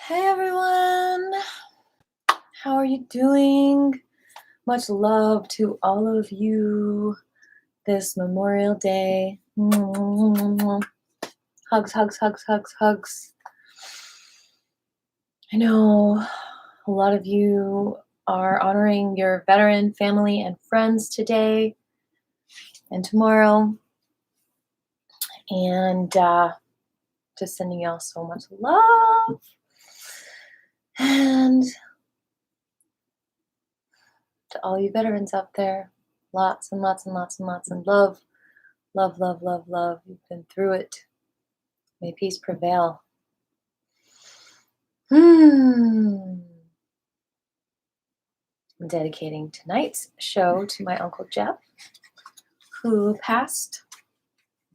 Hey everyone, how are you doing? Much love to all of you this Memorial Day. Hugs, hugs, hugs, hugs, hugs. I know a lot of you are honoring your veteran family and friends today and tomorrow. And just sending y'all so much love. And to all you veterans out there, lots and lots and lots and lots and love. Love, love, love, love. You've been through it. May peace prevail. I'm dedicating tonight's show to my Uncle Jeff, who passed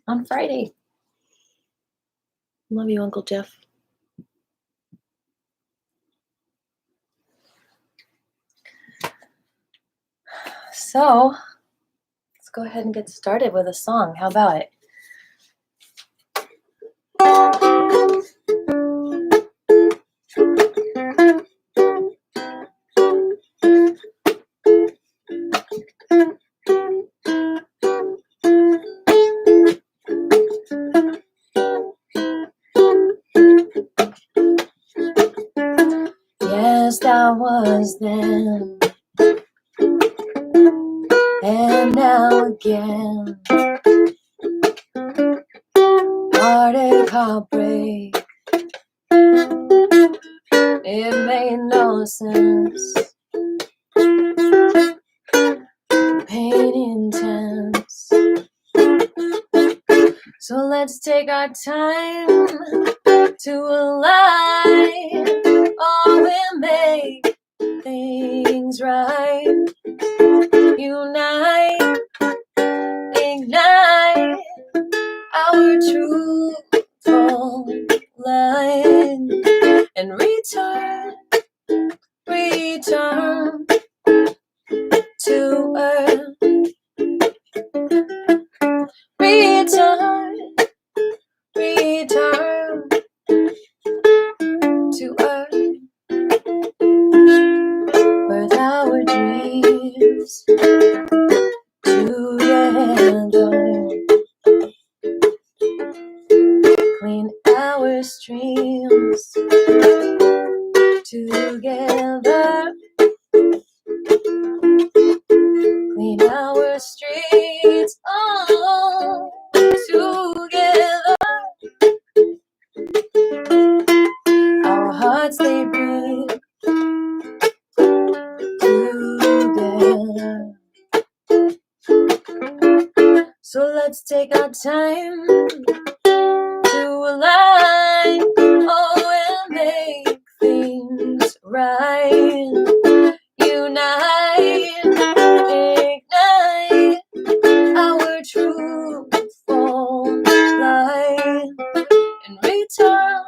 on Friday. Love you, Uncle Jeff. So, let's go ahead and get started with a song. How about it? Yes, that was then, and now again. Heartache, heartbreak, it made no sense. Pain intense. So let's take our time to align. Oh, we'll make things right. Unite, ignite our truthful line, and return to earth. Return to earth, with our dreams together. Clean our streams together. Clean our streets all together. Our hearts, they beat together. So let's take our time to align. Oh, and make things right. Unite, ignite our truthful light, and return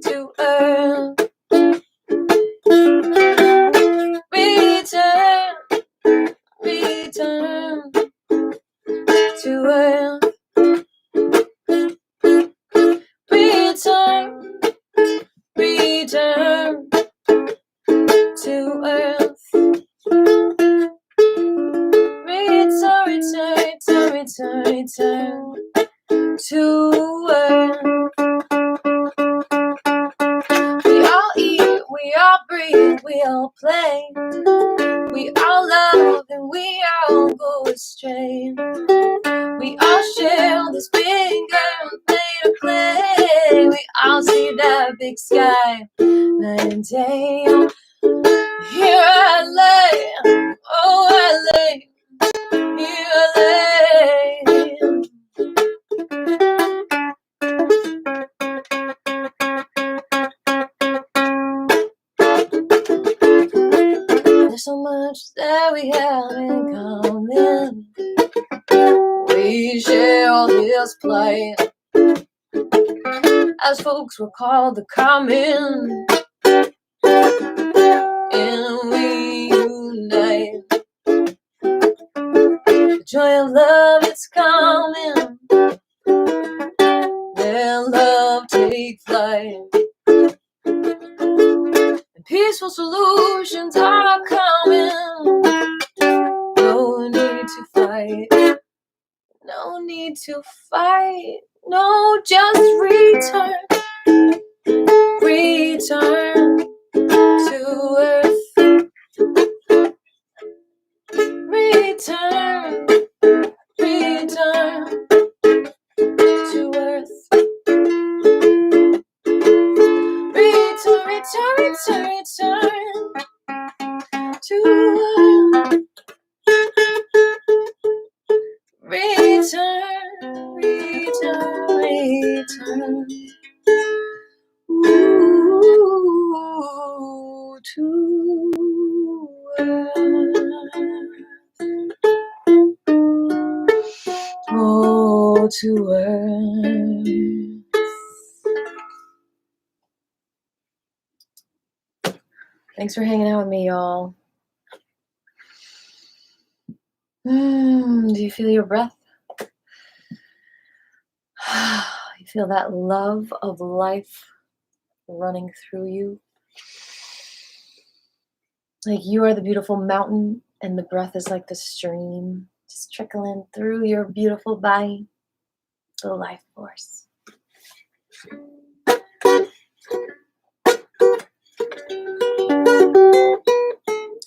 to earth. Return to earth. Return to earth. Return to earth. We all eat, we all breathe, we all play. We all love and we all go astray. We all share this big earth made of clay. We all see that big sky night and day. Here I lay, oh I lay, here I lay. There's so much that we have in common. We share this plight, as folks were called the common, and we unite. The joy of love, it's coming. Their love Peaceful solutions are coming. No need to fight. No need to fight. No, just return. Return to earth. Return. Return to earth. Return, return, return, return to earth. Return, return, return. Ooh, to earth. Oh, to earth. Thanks for hanging out with me, y'all. Do you feel your breath? You feel that love of life running through you? Like you are the beautiful mountain and the breath is like the stream just trickling through your beautiful body, the life force.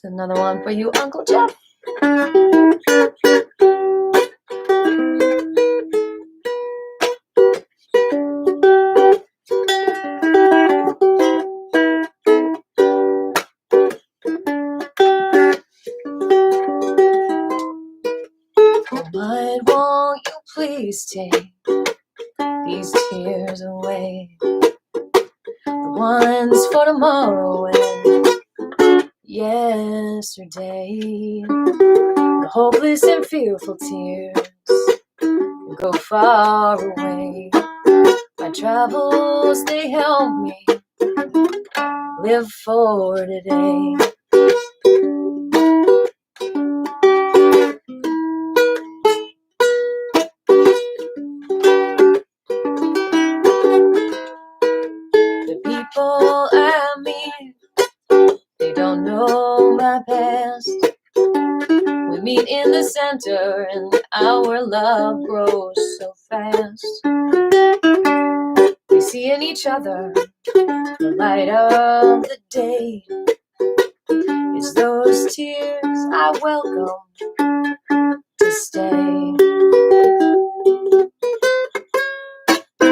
Another one for you, Uncle Jeff. But won't you please take these tears away? The ones for tomorrow and yesterday. The hopeless and fearful tears go far away. My travels, they help me live for today. The people I meet, they don't know my past. We meet in the center and our love grows so fast. We see in each other the light of the day. It's those tears I welcome to stay.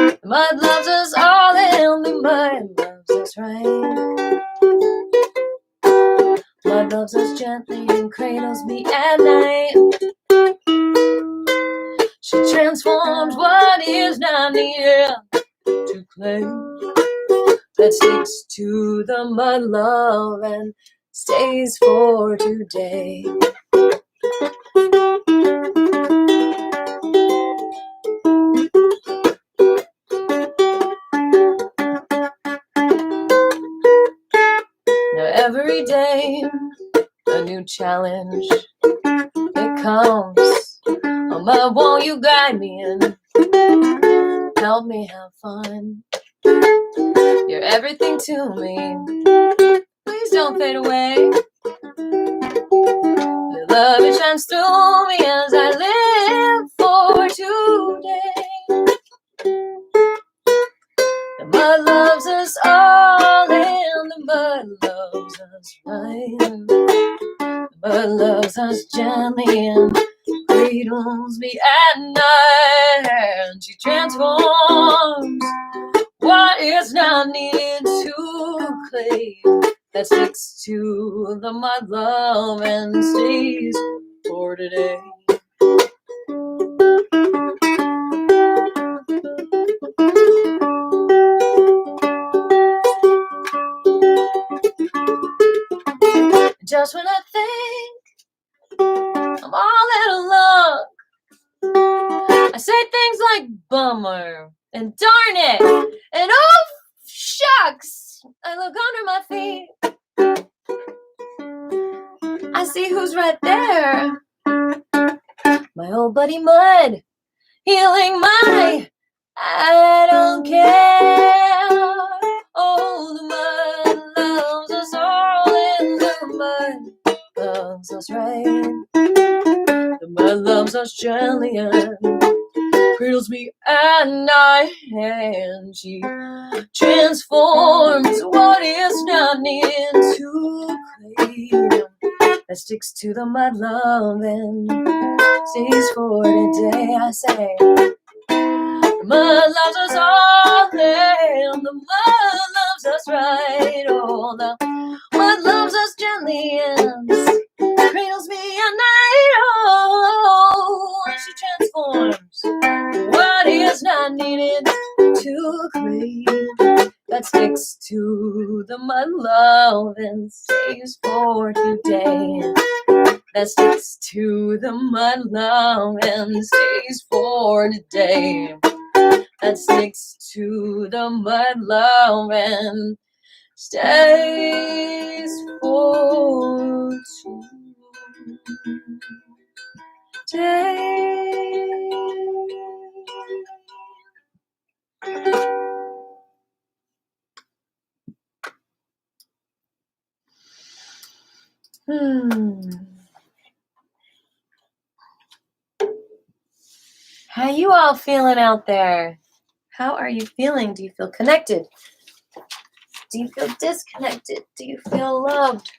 The mud loves us all and the mud loves us right. Mud loves us gently and cradles me at night. She transforms what is not near to clay that sticks to the mud love and stays for today. Now every day a new challenge it comes. Oh my, won't you guide me and help me have fun? You're everything to me. Please don't fade away. Your love, it shines through me as I live for today. The mud loves us all and the mud loves us right. The mud loves us gently and cradles me at night. And she transforms what is not needed to clay that sticks to the mud love and stays for today. Just when I think I'm all out of luck, I say things like bummer and darn it and oh shucks. I look under my feet, I see who's right there. My old buddy Mud, healing my I don't care. Oh, the mud loves us all mud loves us right. The mud loves us gently and cradles me at night, and she transforms what is not needed to clay that sticks to the mud love and stays for today. I say, the mud loves us all, and the mud loves us right. Oh, the mud loves us gently and cradles me at night. Oh, she transforms what is not needed to claim that sticks to the mud love and stays for today. That sticks to the mud love and stays for today. That sticks to the mud love and stays for today. How you all feeling out there? How are you feeling? Do you feel connected? Do you feel disconnected? Do you feel loved?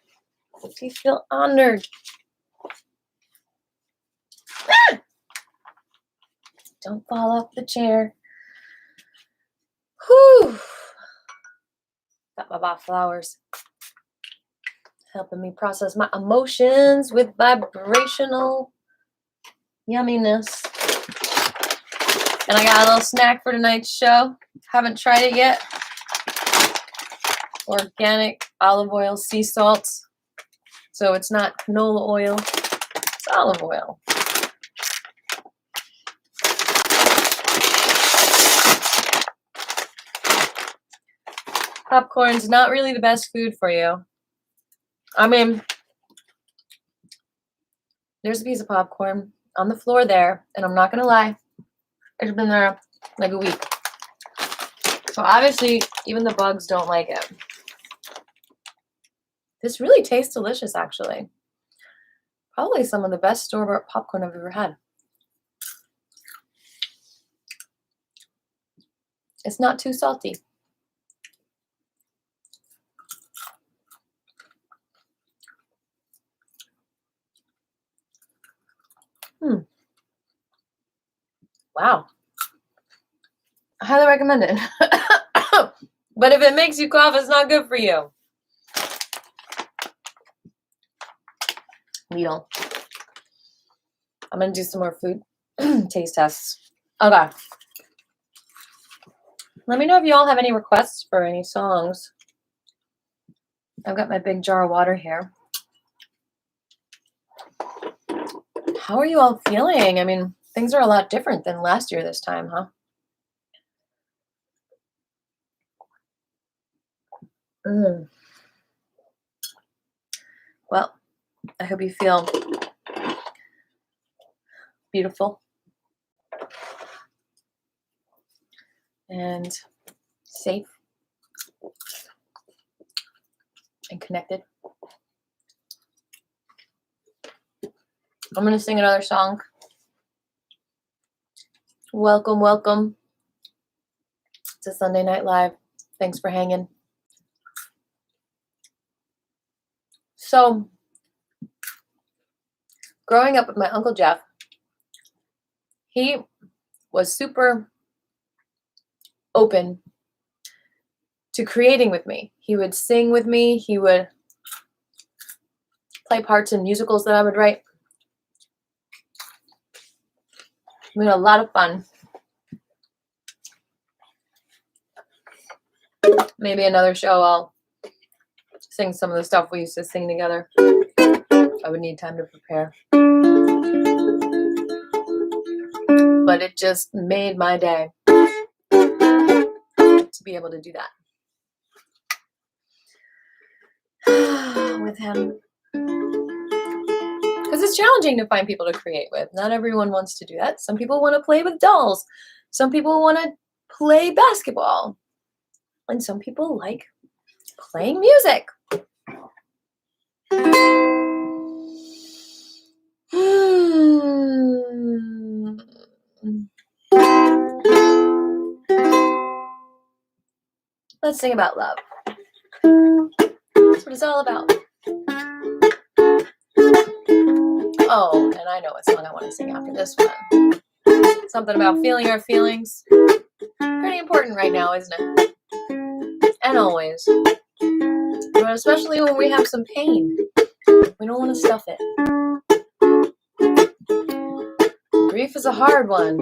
Do you feel honored? Ah! Don't fall off the chair. Whew. Got my bot flowers helping me process my emotions with vibrational yumminess. And I got a little snack for tonight's show. Haven't tried it yet. Organic olive oil, sea salt. So it's not canola oil, it's olive oil. Popcorn's not really the best food for you. I mean, there's a piece of popcorn on the floor there, and I'm not gonna lie, it's been there like a week. So obviously, even the bugs don't like it. This really tastes delicious, actually. Probably some of the best store-bought popcorn I've ever had. It's not too salty. Wow. I highly recommend it. But if it makes you cough, it's not good for you. Needle. I'm going to do some more food taste tests. Okay. Let me know if you all have any requests for any songs. I've got my big jar of water here. How are you all feeling? I mean, things are a lot different than last year this time, huh? Well, I hope you feel beautiful and safe and connected. I'm going to sing another song. Welcome, welcome to Sunday Night Live. Thanks for hanging. So, growing up with my Uncle Jeff, he was super open to creating with me. He would sing with me. He would play parts in musicals that I would write. We had a lot of fun. Maybe another show I'll sing some of the stuff we used to sing together. I would need time to prepare. But it just made my day to be able to do that with him. Because it's challenging to find people to create with. Not everyone wants to do that. Some people want to play with dolls. Some people want to play basketball. And some people like playing music. Let's sing about love. That's what it's all about. Oh, and I know what song I want to sing after this one. Something about feeling our feelings. Pretty important right now, isn't it? And always. But especially when we have some pain. We don't want to stuff it. Grief is a hard one.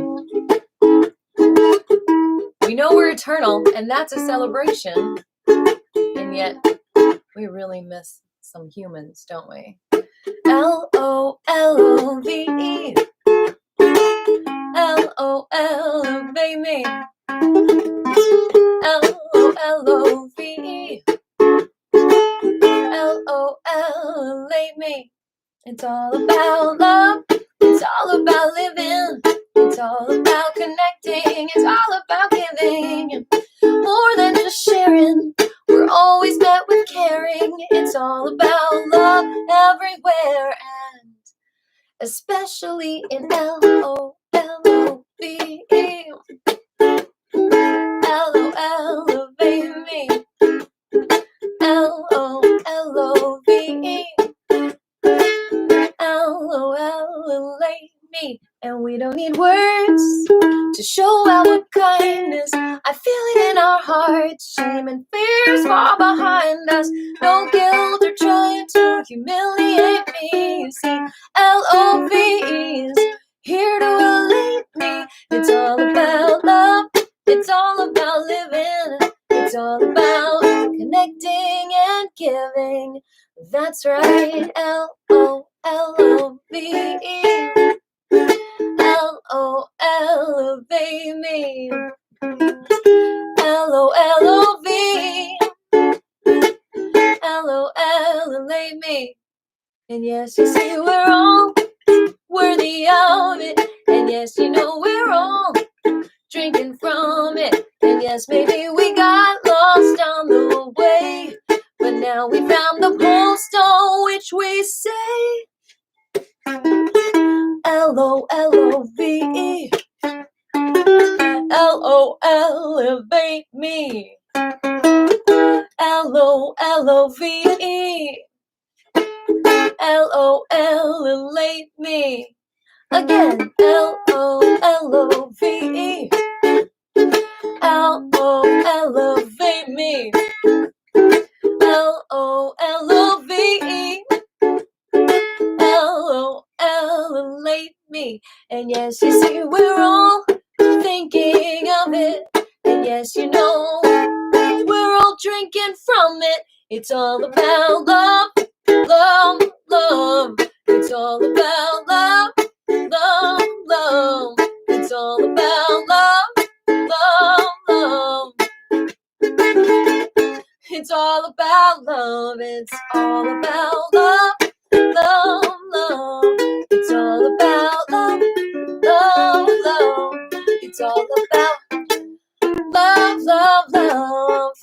We know we're eternal, and that's a celebration. And yet, we really miss some humans, don't we? L-O-L-O-V-E. L-O-L-O-V me. L-O-L-O-V-E. L-O-L-O-V me. It's all about love. It's all about living. It's all about connecting. It's all about giving. More than just sharing. We're always met with caring. It's all about love everywhere and especially in L-O-L-O-V-E. L-O-L-O-V me. L-O-L-O-V-E. L-O-L-O-V me. And we don't need words to show our kindness. I feel it in our hearts. Shame and fear's far behind us. No guilt or trying to humiliate me. You see, L-O-V-E is here to elate me. It's all about love. It's all about living. It's all about connecting and giving. That's right, L-O-L-O-V-E. L-O-L-O-V me. L-O-L-O-V. L-O-L-O-V me. And yes, you see, we're all worthy of it. And yes, you know we're all drinking from it. And yes, maybe we got lost on the way, but now we found the post on which we say L-O-L-O-V-E. L-O-L-O-V me. L-O-L-O-V-E. L-O-L-O-V me. Again, L-O-L-O-V-E. L-O-L-O-V me. L-O-L-O-V-E. L-O-L-O-V me. And yes, you see, we're all thinking of it. And yes, you know, we're all drinking from it. It's all about love, love, love. It's all about love, love, love. It's all about love, love, love. It's all about love. It's all about love, love, love. It's all about love, love, love. It's all about love, love, love.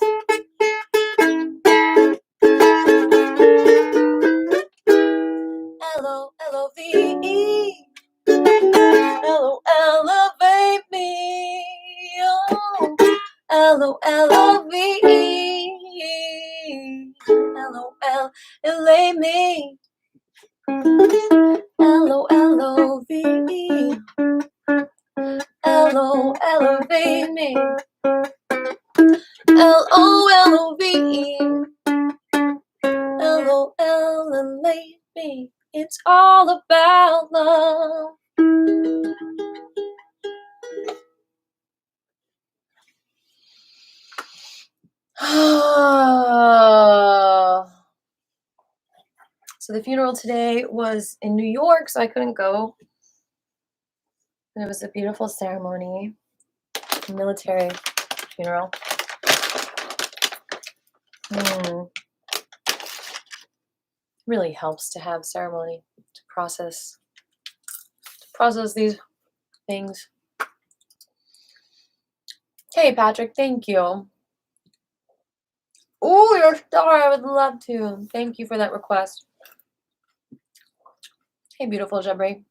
L-O-L-O-V-E. L-O-L-O-V me. Oh. L-O-L-O-V-E. L-O-L-O-V me. L-O-L-O-V-E. L-O-L-O-V me. L-O-L-O-V-E. L-O-L-O-V me. It's all about love. So the funeral today was in New York, so I couldn't go. And it was a beautiful ceremony, a military funeral. Really helps to have ceremony to process these things. Hey, Patrick, thank you. Oh, your star, I would love to. Thank you for that request. Hey, beautiful Jabri.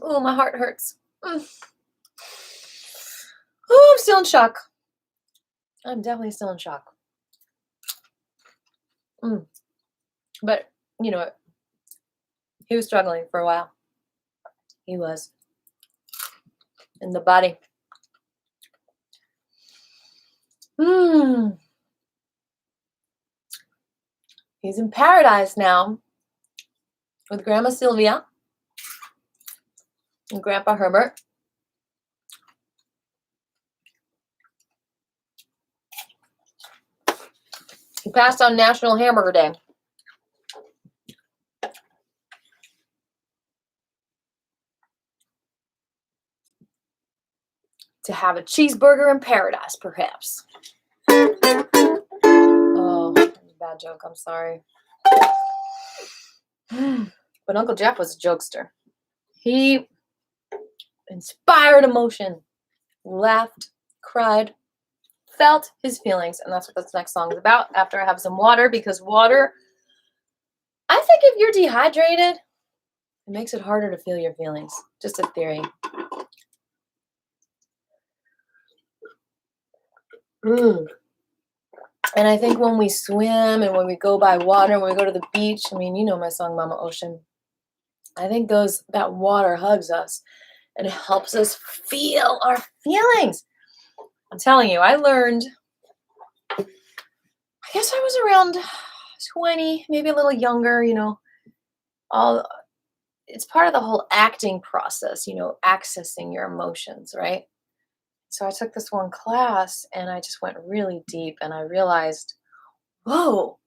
Oh, my heart hurts. Oh, I'm still in shock. I'm definitely still in shock. But, you know, he was struggling for a while. He was. In the body. He's in paradise now with Grandma Sylvia and Grandpa Herbert. He passed on National Hamburger Day. To have a cheeseburger in paradise, perhaps. Oh, bad joke. I'm sorry. But Uncle Jeff was a jokester. He inspired emotion, laughed, cried, felt his feelings, and that's what this next song is about. After I have some water, because water, I think if you're dehydrated, it makes it harder to feel your feelings. Just a theory. And I think when we swim and when we go by water, when we go to the beach, I mean, you know my song Mama Ocean. I think that water hugs us and it helps us feel our feelings. I'm telling you, I learned, I guess I was around 20, maybe a little younger, you know, it's part of the whole acting process, you know, accessing your emotions, right? So I took this one class and I just went really deep and I realized, whoa,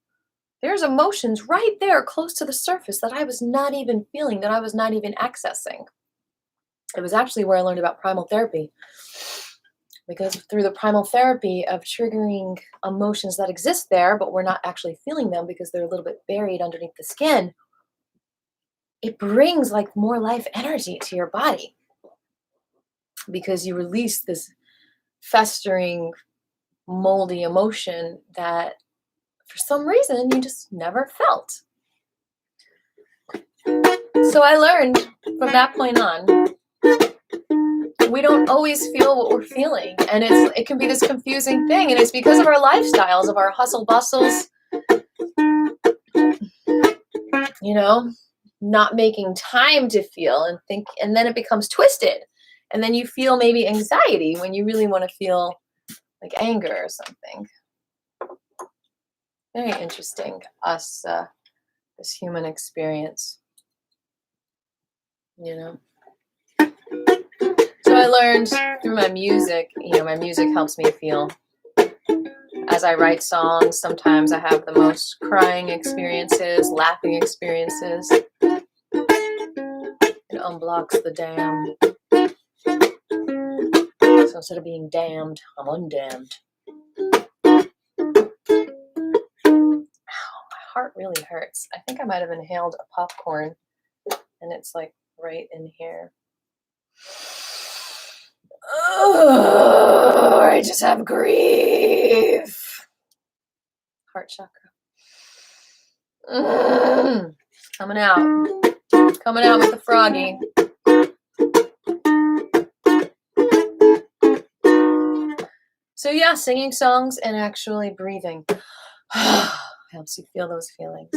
there's emotions right there close to the surface that I was not even feeling, that I was not even accessing. It was actually where I learned about primal therapy. Because through the primal therapy of triggering emotions that exist there, but we're not actually feeling them because they're a little bit buried underneath the skin, it brings like more life energy to your body. Because you release this festering, moldy emotion that for some reason you just never felt. So I learned from that point on, we don't always feel what we're feeling, and it can be this confusing thing, and it's because of our lifestyles, of our hustle bustles, you know, not making time to feel and think, and then it becomes twisted, and then you feel maybe anxiety when you really want to feel like anger or something. Very interesting, this human experience, you know. So I learned through my music, you know, my music helps me feel. As I write songs, sometimes I have the most crying experiences, laughing experiences. It unblocks the dam. So instead of being damned, I'm undamned. Ow, my heart really hurts. I think I might have inhaled a popcorn, and it's like right in here. Oh, I just have grief. Heart chakra. Coming out with the froggy. So yeah, singing songs and actually breathing helps you feel those feelings.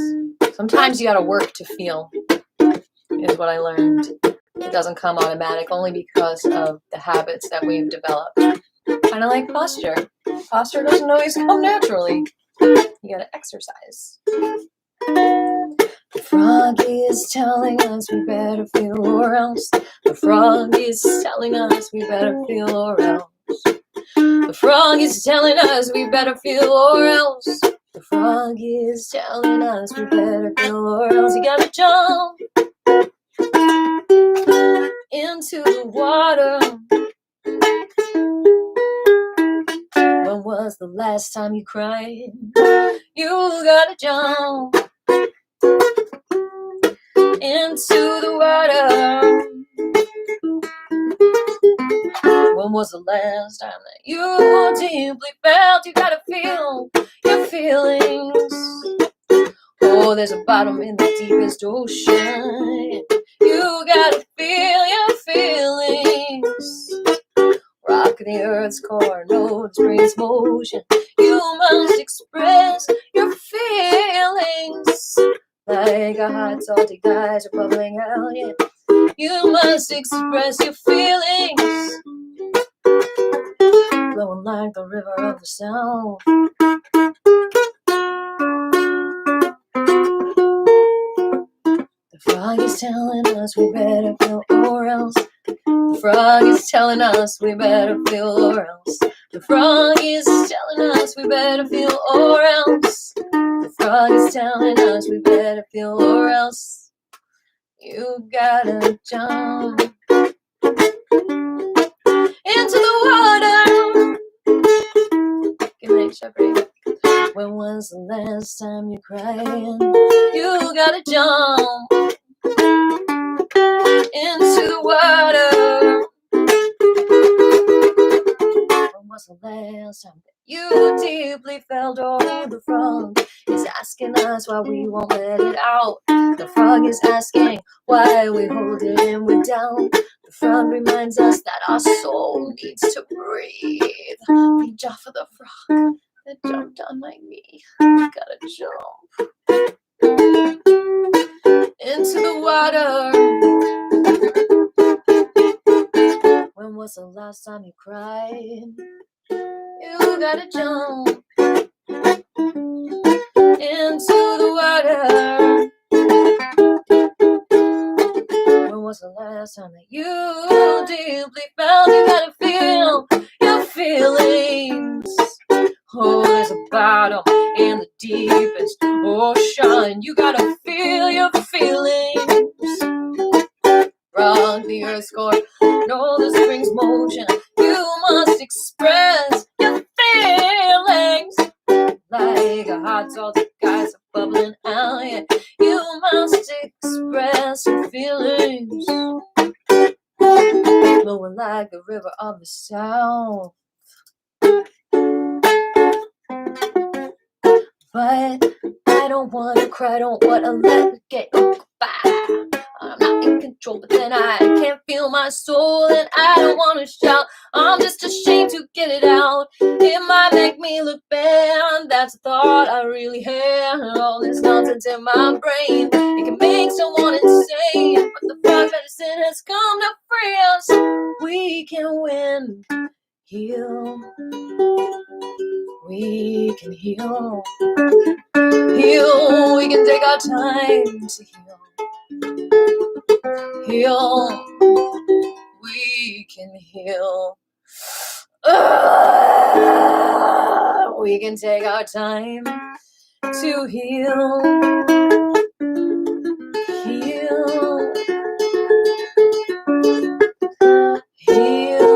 Sometimes you gotta work to feel, is what I learned. It doesn't come automatic only because of the habits that we've developed. Kind of like posture. Posture doesn't always come naturally. You gotta exercise. The frog is telling us we better feel or else. The frog is telling us we better feel or else. The frog is telling us we better feel or else. The frog is telling us we better feel or else. You gotta jump into the water. When was the last time you cried? You gotta jump into the water. When was the last time that you deeply felt? You gotta feel your feelings. Oh, there's a bottom in the deepest ocean. You gotta feel your feelings. Rocking the earth's core, no springs motion. You must express your feelings like a hot salty geyser bubbling out. Yeah, you must express your feelings, flowing like the river of the sound. The frog is telling us we better feel or else. The frog is telling us we better feel or else. The frog is telling us we better feel or else. The frog is telling us we better feel or else. You gotta jump into the water. Good night, Shepherd. When was the last time you cried? You gotta jump into the water. When was the last time that you deeply felt? Oh, the frog is asking us why we won't let it out. The frog is asking why we hold it and we're down. The frog reminds us that our soul needs to breathe. Reach out for the frog that jumped on my knee. You gotta jump into the water. When was the last time you cried? You gotta jump into the water. When was the last time that you deeply felt? You gotta feel your feelings. Oh, there's a bottom in the deepest ocean. You gotta feel your feelings. Rock the earth's core, know the spring's motion. You must express your feelings like a hot salty geyser bubbling out. Yeah, you must express your feelings, flowing like the river of the South. But I don't wanna cry, don't wanna let it get goodbye. I'm not in control, but then I can't feel my soul, and I don't wanna shout. I'm just ashamed to get it out. It might make me look bad. That's a thought I really had. All this nonsense in my brain, it can make someone insane. But the frog medicine has come to free us. We can win, heal. We can heal. Heal, we can take our time to heal. Heal, we can heal. We can take our time to heal. Heal. Heal.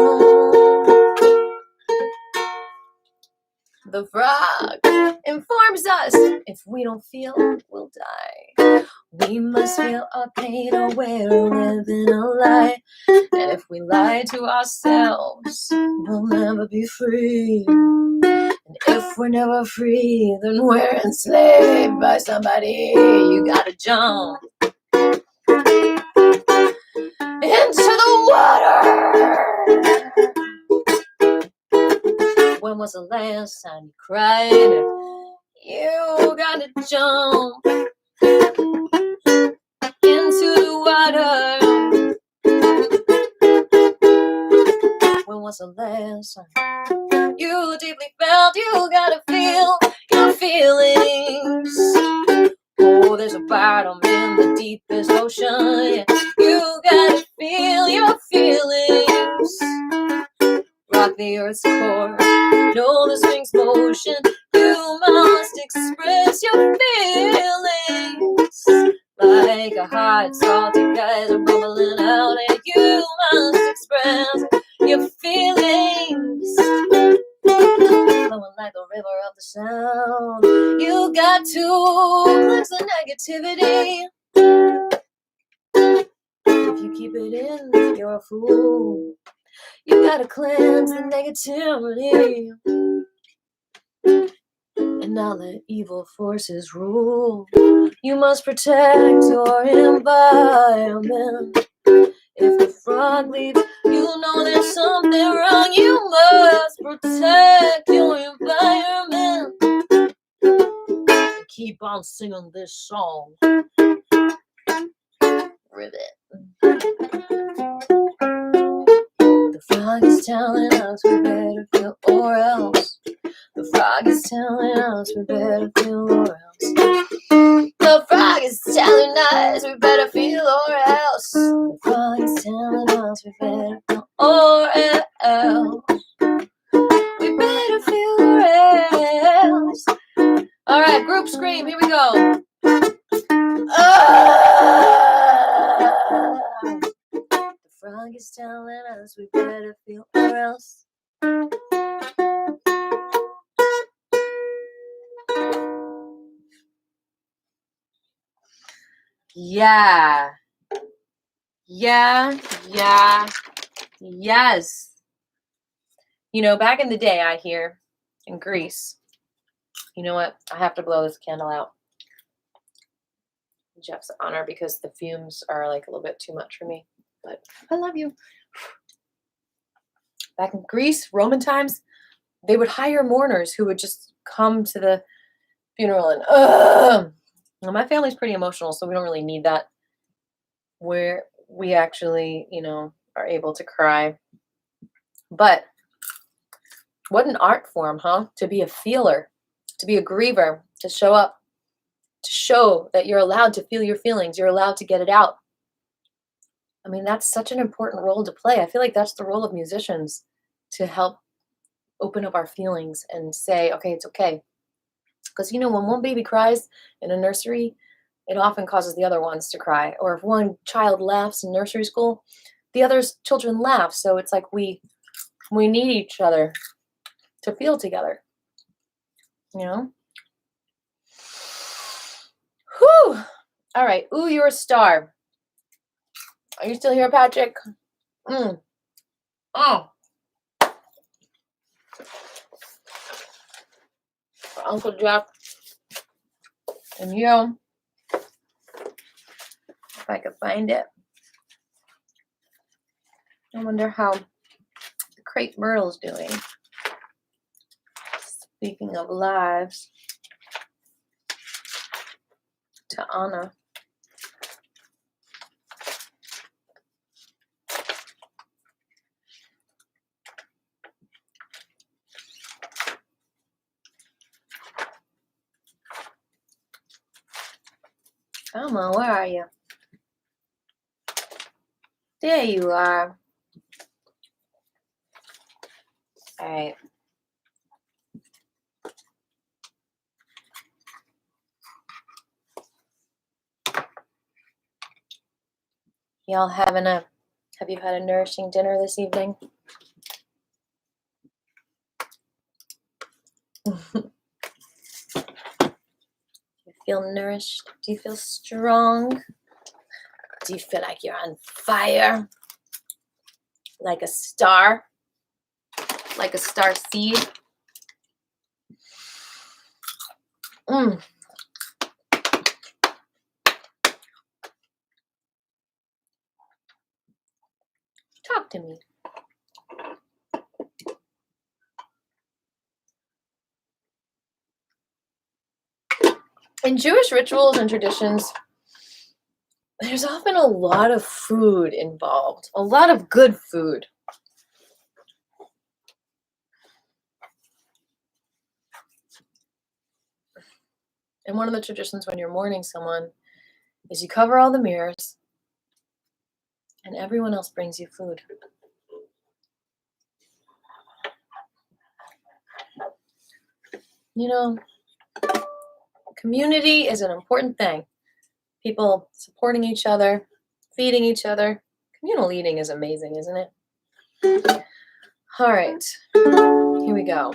The frog informs us if we don't feel, we'll die. We must feel our pain or we're living a lie. And if we lie to ourselves, we'll never be free. And if we're never free, then we're enslaved by somebody. You gotta jump into the water. When was the last time you cried? You gotta jump into the water. When was the last time you deeply felt? You gotta feel your feelings. Oh, there's a bottom in the deepest ocean. You gotta feel your feelings. Rock the earth's core, know the spring's motion. You must express your feelings like a hot salty geyser bubbling out. And you must express your feelings, flowing like the river of the Sound. You got to cleanse the negativity. If you keep it in, you're a fool. You gotta cleanse the negativity and not let evil forces rule. You must protect your environment. If the frog leaves, you know there's something wrong. You must protect your environment. Keep on singing this song. Ribbit. The frog is telling us we better feel or else. The frog is telling us we better feel or else. The frog is telling us we better feel or else. The frog is telling us we better feel or else. We better feel or else. All right, group scream. Here we go. The frog is telling us we better feel or else. Yeah. Yes. You know, back in the day, I hear in Greece, you know what? I have to blow this candle out in Jeff's honor because the fumes are like a little bit too much for me. But I love you. Back in Greece, Roman times, they would hire mourners who would just come to the funeral and, well, my family's pretty emotional, so we don't really need that. Where we actually, you know, are able to cry. But what an art form, huh? To be a feeler, to be a griever, to show up, to show that you're allowed to feel your feelings, you're allowed to get it out. I mean, that's such an important role to play. I feel like that's the role of musicians, to help open up our feelings and say, okay, it's okay. Because, you know, when one baby cries in a nursery, it often causes the other ones to cry. Or if one child laughs in nursery school, the other children laugh. So it's like we need each other to feel together, you know? Whew. All right. Ooh, you're a star. Are you still here, Patrick? Oh. For Uncle Jeff and you. If I could find it. I wonder how the crepe myrtle's doing. Speaking of lives, to Anna. Come on, where are you? There you are. All right. Y'all have you had a nourishing dinner this evening? Do you feel nourished? Do you feel strong? Do you feel like you're on fire? Like a star? Like a star seed? Talk to me. In Jewish rituals and traditions, there's often a lot of food involved, a lot of good food. And one of the traditions when you're mourning someone is you cover all the mirrors and everyone else brings you food. You know, community is an important thing. People supporting each other, feeding each other. Communal eating is amazing, isn't it? All right, here we go.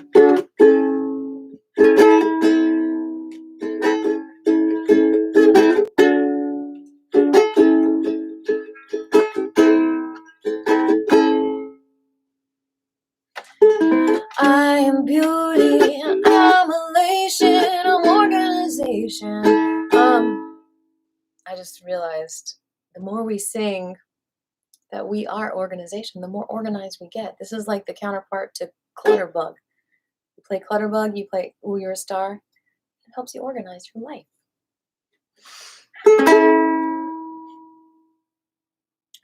I am beauty, I'm elation, I'm organization. I just realized the more we sing, that we are organization, the more organized we get. This is like the counterpart to Clutterbug. You play Clutterbug, you play Ooh, You're a Star. It helps you organize your life.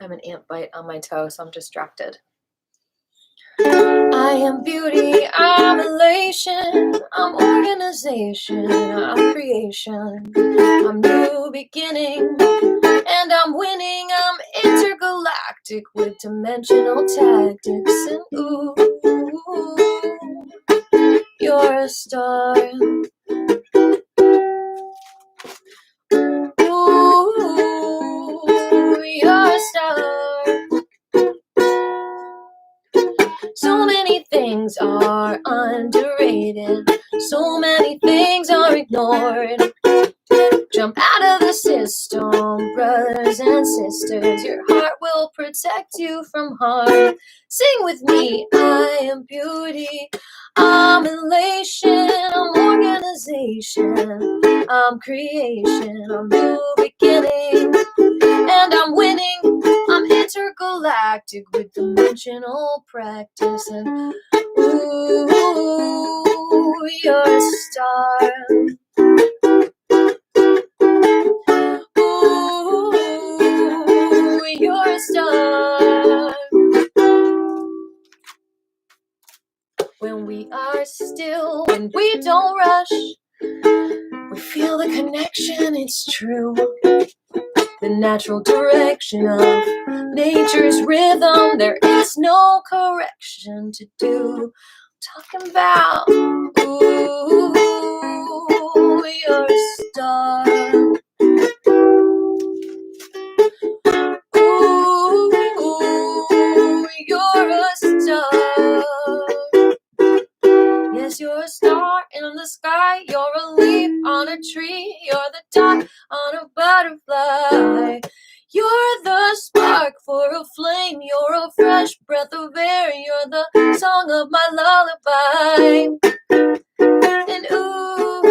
I have an ant bite on my toe, so I'm distracted. I am beauty, I'm elation, I'm organization, I'm creation, I'm new beginning, and I'm winning, I'm intergalactic with dimensional tactics, and ooh, you're a star. Ooh, you're a star. So many things are underrated, so many things are ignored. Jump out of the system, brothers and sisters. Your heart will protect you from harm. Sing with me, I am beauty, I'm elation, I'm organization, I'm creation, I'm new beginning, and I'm winning, I'm intergalactic with dimensional practice, and ooh, you're a star. Ooh, you're a star. When we are still, when we don't rush, we feel the connection, it's true. The natural direction of nature's rhythm, there is no correction to do. Talking about, ooh, you're a star. Ooh, you're a star. Yes, you're a star in the sky. You're a leaf on a tree. You're the dot on a butterfly. You're the spark for a flame. You're a fresh breath of air. You're the song of my lullaby. And ooh,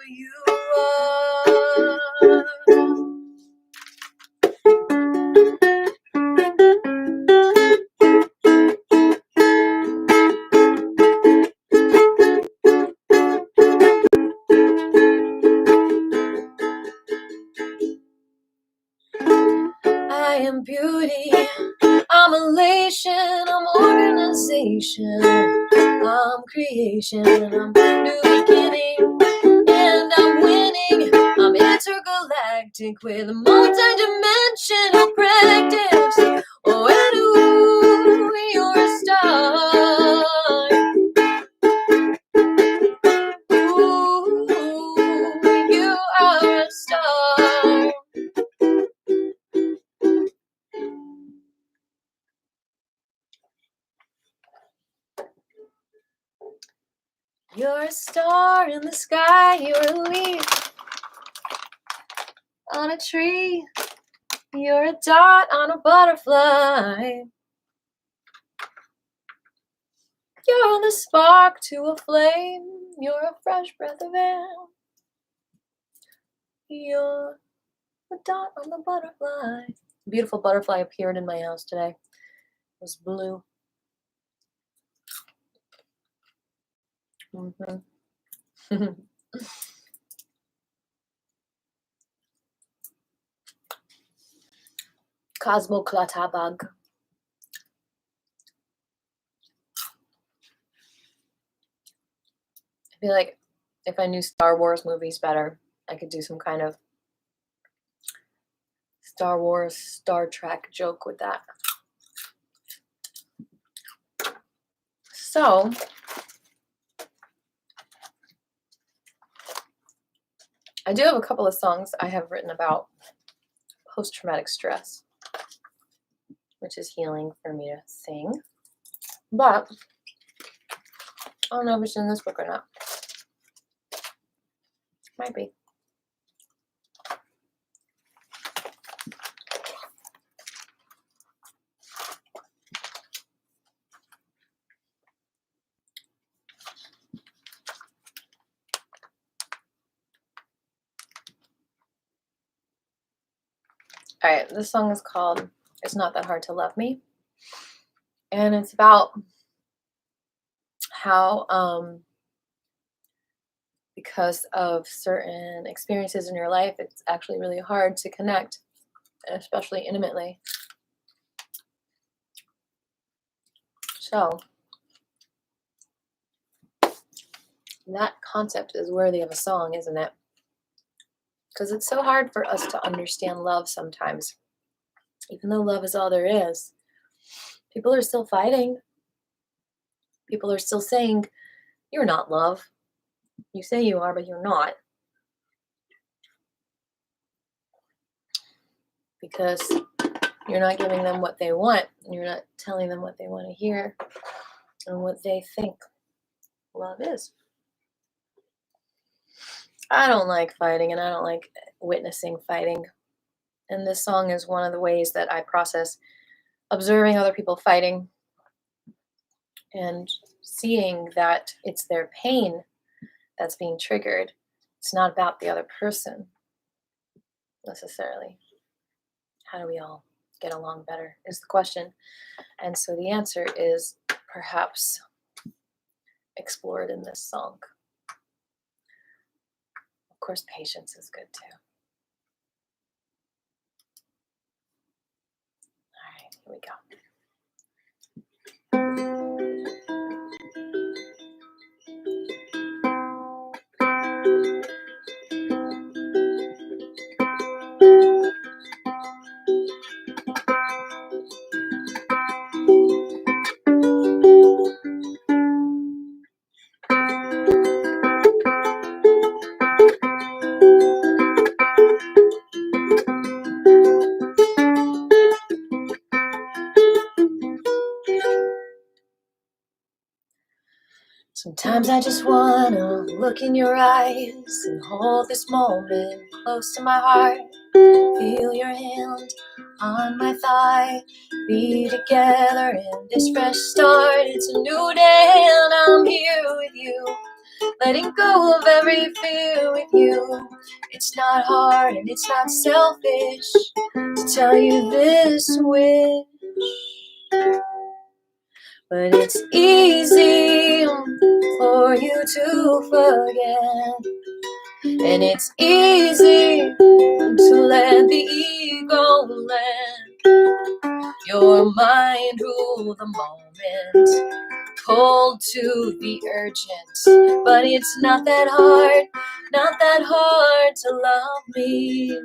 you are. I am beauty, I'm elation, I'm organization, I'm creation, I'm new beginning, and I'm winning, I'm intergalactic with multi-dimensional practice. Oh, and ooh, you're a star. Ooh, you are a star. You're a star in the sky, you're a leaf on a tree, you're a dot on a butterfly. You're the spark to a flame, you're a fresh breath of air. You're a dot on the butterfly. A beautiful butterfly appeared in my house today. It was blue. Cosmoclatabug. I feel like if I knew Star Wars movies better, I could do some kind of Star Wars, Star Trek joke with that. So, I do have a couple of songs I have written about post-traumatic stress, which is healing for me to sing. But I don't know if it's in this book or not. Might be. All right, this song is called It's Not That Hard to Love Me. And it's about how because of certain experiences in your life, it's actually really hard to connect, especially intimately. So that concept is worthy of a song, isn't it? Because it's so hard for us to understand love sometimes. Even though love is all there is, people are still fighting. People are still saying, you're not love. You say you are, but you're not. Because you're not giving them what they want. And you're not telling them what they want to hear and what they think love is. I don't like fighting, and I don't like witnessing fighting. And this song is one of the ways that I process observing other people fighting and seeing that it's their pain that's being triggered. It's not about the other person necessarily. How do we all get along better is the question. And so the answer is perhaps explored in this song. Of course, patience is good too. All right, here we go. Sometimes I just wanna look in your eyes and hold this moment close to my heart. Feel your hand on my thigh. Be together in this fresh start. It's a new day and I'm here with you. Letting go of every fear with you. It's not hard and it's not selfish to tell you this wish. But it's easy for you to forget. And it's easy to let the ego let your mind rule the moment. Cold to the urgent. But it's not that hard to love me.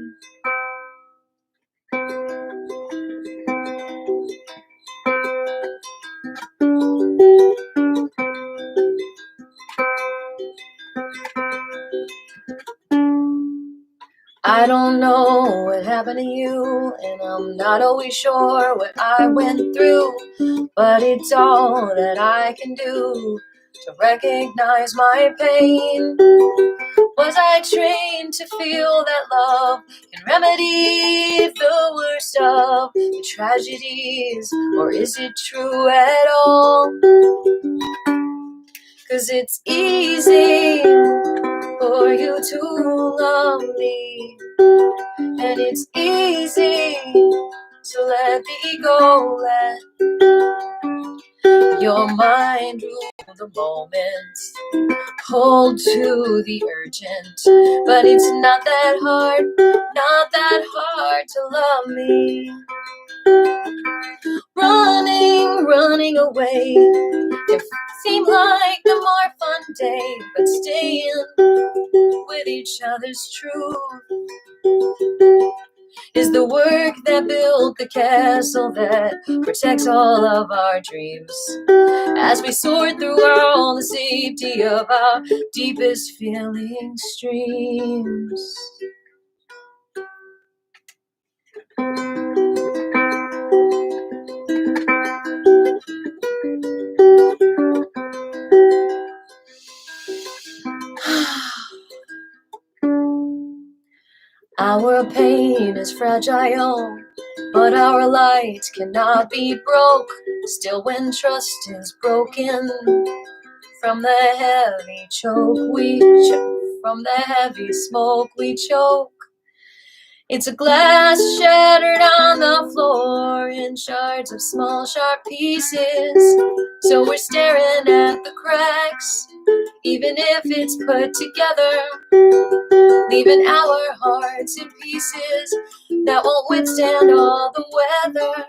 I don't know what happened to you, and I'm not always sure what I went through, but it's all that I can do to recognize my pain. Was I trained to feel that love can remedy the worst of the tragedies, or is it true at all? 'Cause it's easy for you to love me, and it's easy to let the ego let your mind rule the moment. Hold to the urgent, but it's not that hard to love me. Running away, it seemed like the more fun day, but staying with each other's truth is the work that built the castle that protects all of our dreams. As we soar through all the safety of our deepest feeling streams. Our pain is fragile, but our light cannot be broke. Still, when trust is broken, from the heavy choke we choke, from the heavy smoke we choke. It's a glass shattered on the floor in shards of small sharp pieces. So we're staring at the cracks, even if it's put together, leaving our hearts in pieces that won't withstand all the weather.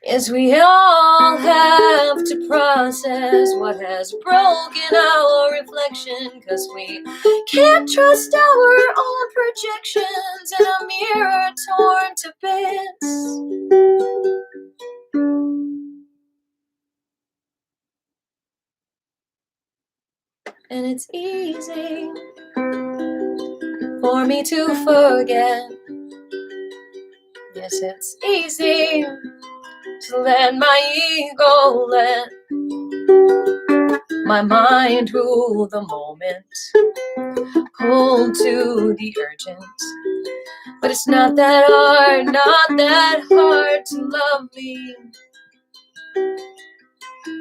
Yes, we all have to process what has broken our reflection, 'cause we can't trust our own projections in a mirror torn to bits. And it's easy for me to forget. Yes, it's easy to let my ego, let my mind rule the moment, pull to the urgent. But it's not that hard to love me.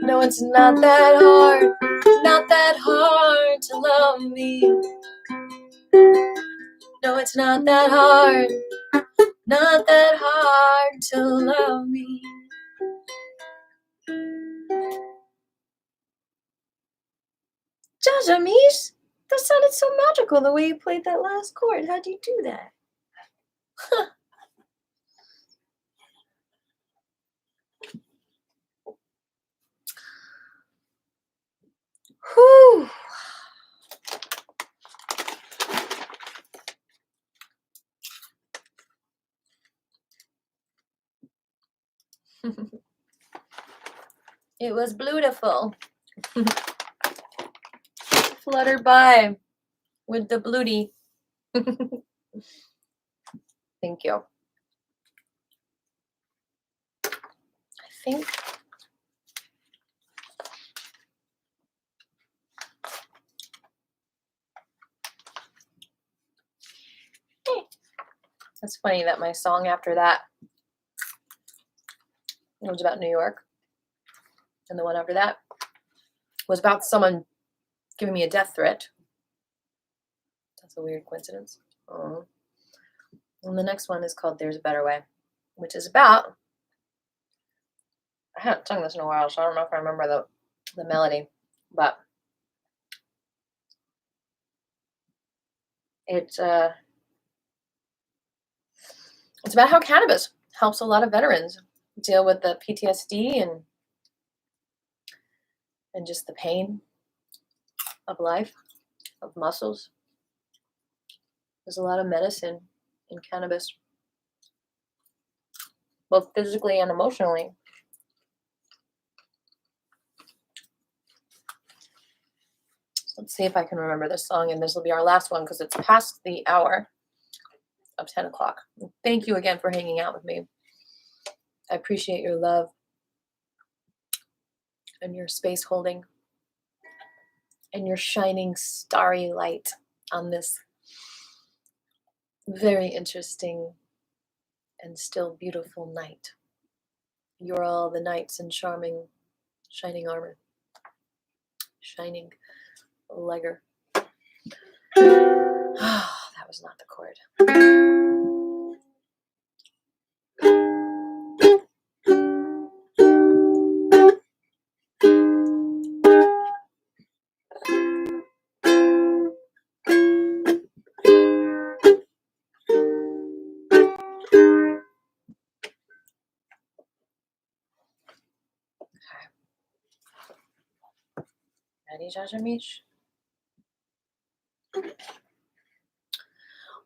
No, it's not that hard to love me. No, it's not that hard to love me. Cashapp, that sounded so magical the way you played that last chord. How'd you do that? Whew. It was beautiful. Flutter by with the bluty. Thank you. I think it's funny that my song after that, it was about New York, and the one after that was about someone giving me a death threat. That's a weird coincidence. And the next one is called There's a Better Way, which is about, I haven't sung this in a while, so I don't know if I remember the melody, but it's about how cannabis helps a lot of veterans deal with the PTSD and just the pain of life, of muscles. There's a lot of medicine in cannabis, both physically and emotionally. So let's see if I can remember this song, and this will be our last one because it's past the hour of 10 o'clock. Thank you again for hanging out with me. I appreciate your love and your space holding and your shining starry light on this very interesting and still beautiful night. You're all the knights in charming, shining armor, shining legger. That was not the chord. Ready, Cashapp?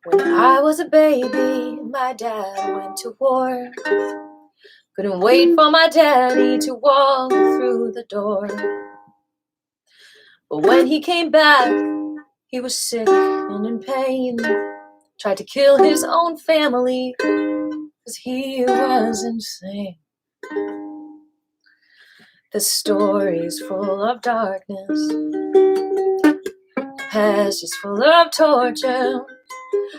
When I was a baby, my dad went to war. Couldn't wait for my daddy to walk through the door. But when he came back, he was sick and in pain. Tried to kill his own family, 'cause he was insane. The story's full of darkness, the past is full of torture.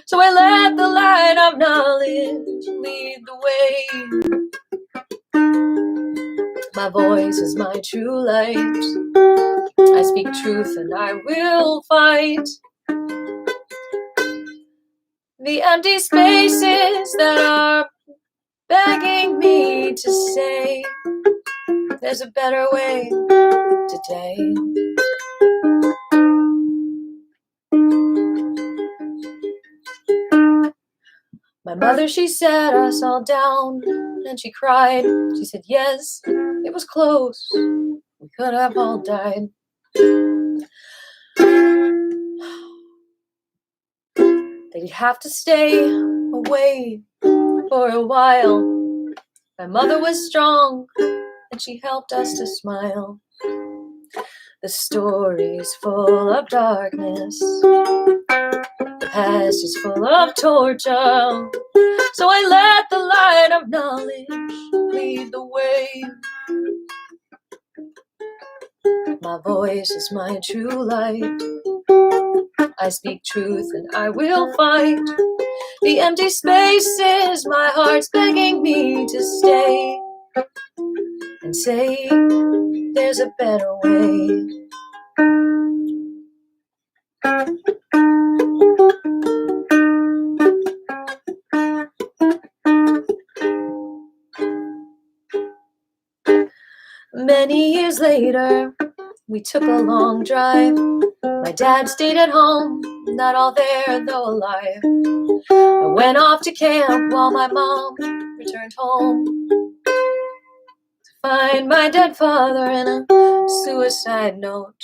So I let the light of knowledge lead the way. My voice is my true light. I speak truth and I will fight. the empty spaces that are begging me to say there's a better way today. My mother, she sat us all down and she cried. She said, yes, it was close. We could have all died. They'd have to stay away for a while. My mother was strong and she helped us to smile. The story's full of darkness. The past is full of torture. So I let the light of knowledge lead the way. My voice is my true light. I speak truth and I will fight. The empty spaces, my heart's begging me to stay and say there's a better way. Many years later, we took a long drive. My dad stayed at home, not all there though alive. I went off to camp while my mom returned home to find my dead father in a suicide note.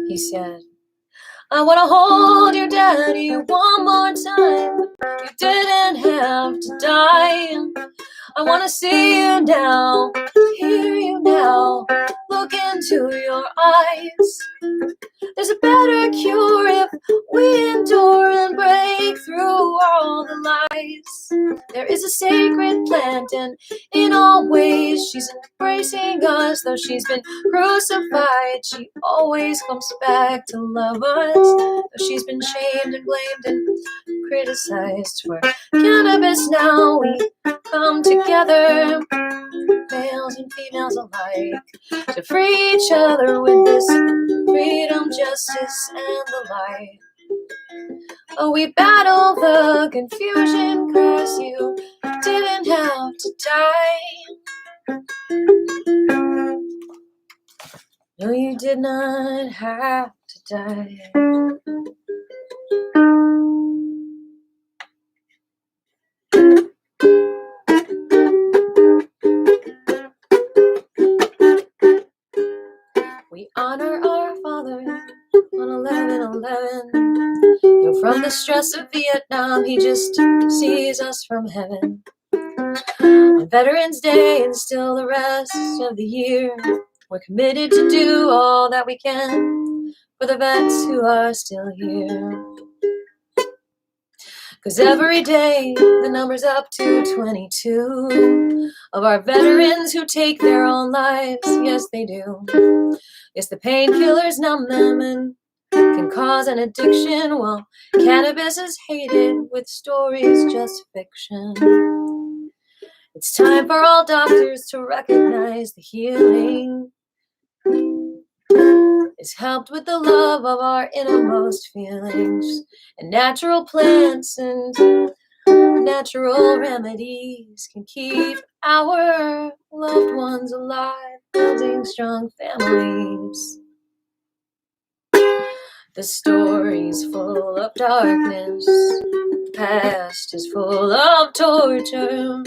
He said, I want to hold your daddy one more time. You didn't have to die. I want to see you now, hear you now, look into your eyes. There's a better cure if we endure and break through all the lies. There is a sacred plant and in all ways she's embracing us. Though she's been crucified, she always comes back to love us. Though she's been shamed and blamed and criticized for cannabis, now we come together, males and females alike, to free each other with this freedom, justice, and the light. Oh, we battle the confusion, 'cause you didn't have to die. No, you did not have to die. We honor our father on 11/11. You're from the stress of Vietnam, he just sees us from heaven. On Veterans Day and still the rest of the year, we're committed to do all that we can for the vets who are still here. 'Cause every day the number's up to 22 of our veterans who take their own lives. Yes, they do. Yes, the painkillers numb them and can cause an addiction, while cannabis is hated with stories just fiction. It's time for all doctors to recognize the healing is helped with the love of our innermost feelings, and natural plants and natural remedies can keep our loved ones alive, building strong families. The story's full of darkness, the past is full of torture,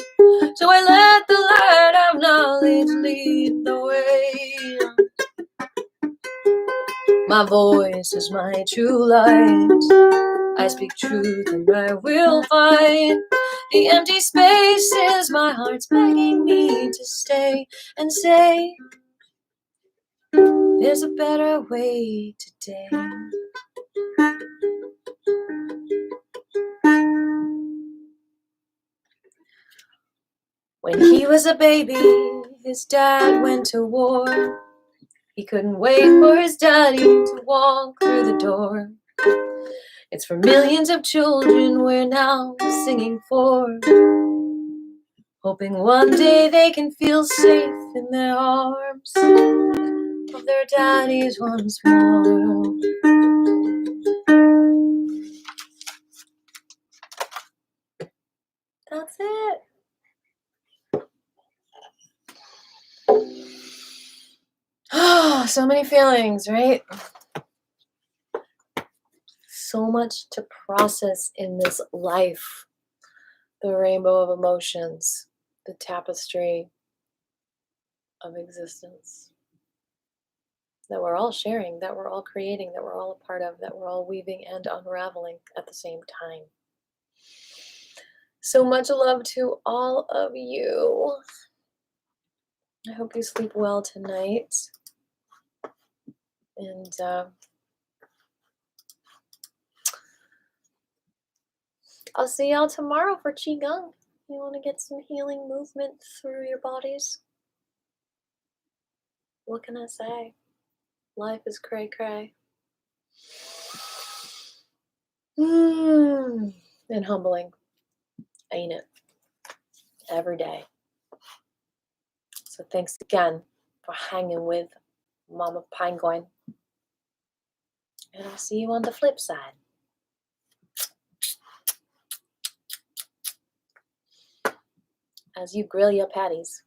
so I let the light of knowledge lead the way. My voice is my true light. I speak truth and I will fight. The empty spaces, my heart's begging me to stay and say there's a better way today. When he was a baby, his dad went to war. He couldn't wait for his daddy to walk through the door. It's for millions of children we're now singing for, hoping one day they can feel safe in their arms of their daddies once more. That's it. Oh, so many feelings, right? So much to process in this life. The rainbow of emotions, the tapestry of existence that we're all sharing, that we're all creating, that we're all a part of, that we're all weaving and unraveling at the same time. So much love to all of you. I hope you sleep well tonight. And I'll see y'all tomorrow for Qigong. You want to get some healing movement through your bodies? What can I say? Life is cray cray. And humbling. Ain't it? Every day. So thanks again for hanging with Mama Penguin. And I'll see you on the flip side. As you grill your patties.